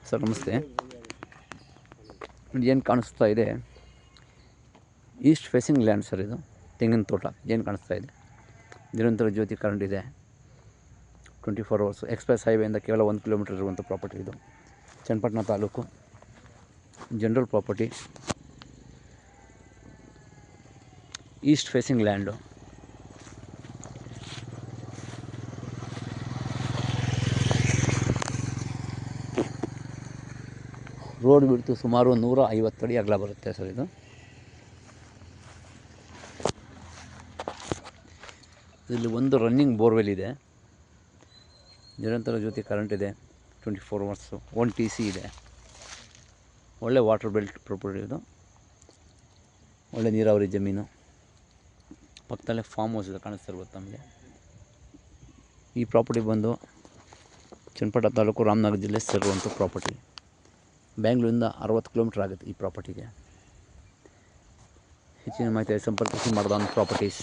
Sir ನಮಸ್ತೆ. ಏನು ಕಾಣಿಸ್ತಾ ಇದೆ, ಈಸ್ಟ್ ಫೇಸಿಂಗ್ ಲ್ಯಾಂಡ್ ಸರ್. ಇದು ತೆಂಗಿನ ತೋಟ ಏನು ಕಾಣಿಸ್ತಾ ಇದೆ. ನಿರಂತರ ಜ್ಯೋತಿ ಕರೆಂಟ್ ಇದೆ, 24 hours. ಎಕ್ಸ್ಪ್ರೆಸ್ ಹೈವೇಯಿಂದ ಕೇವಲ 1 ಕಿಲೋಮೀಟರ್ ಇರುವಂಥ ಪ್ರಾಪರ್ಟಿ ಇದು. Channapatna taluk, general property, East facing land. Road ಬಿಡ್ತು ಸುಮಾರು 150 ಅಡಿ ಅಗಲ ಬರುತ್ತೆ ಸರ್. ಇದು ಇಲ್ಲಿ ಒಂದು ರನ್ನಿಂಗ್ ಬೋರ್ವೆಲ್ ಇದೆ, ನಿರಂತರ ಜ್ಯೋತಿ ಕರೆಂಟ್ ಇದೆ, 24 hours. 1 TC ಇದೆ. ಒಳ್ಳೆ ವಾಟರ್ ಬೆಲ್ಟ್ ಪ್ರಾಪರ್ಟಿ ಇದು, ಒಳ್ಳೆ ನೀರಾವರಿ ಜಮೀನು. ಪಕ್ಕದಲ್ಲೇ ಫಾರ್ಮ್ ಹೌಸ್ ಇದೆ, ಕಾಣಿಸ್ತಿರ್ಬೋದು ನಮಗೆ. ಈ ಪ್ರಾಪರ್ಟಿ ಬಂದು ಚನ್ನಪಟ್ಟಣ ತಾಲೂಕು, ರಾಮನಗರ ಜಿಲ್ಲೆ ಸೇರುವಂಥ ಪ್ರಾಪರ್ಟಿ. ಬೆಂಗಳೂರಿಂದ 60 ಕಿಲೋಮೀಟ್ರ್ ಆಗುತ್ತೆ ಈ ಪ್ರಾಪರ್ಟಿಗೆ. ಹೆಚ್ಚಿನ ಮಾಹಿತಿ ಸಂಪರ್ಕಿಸಿ ಮಾಡೋದಾನ್ ಪ್ರಾಪರ್ಟೀಸ್.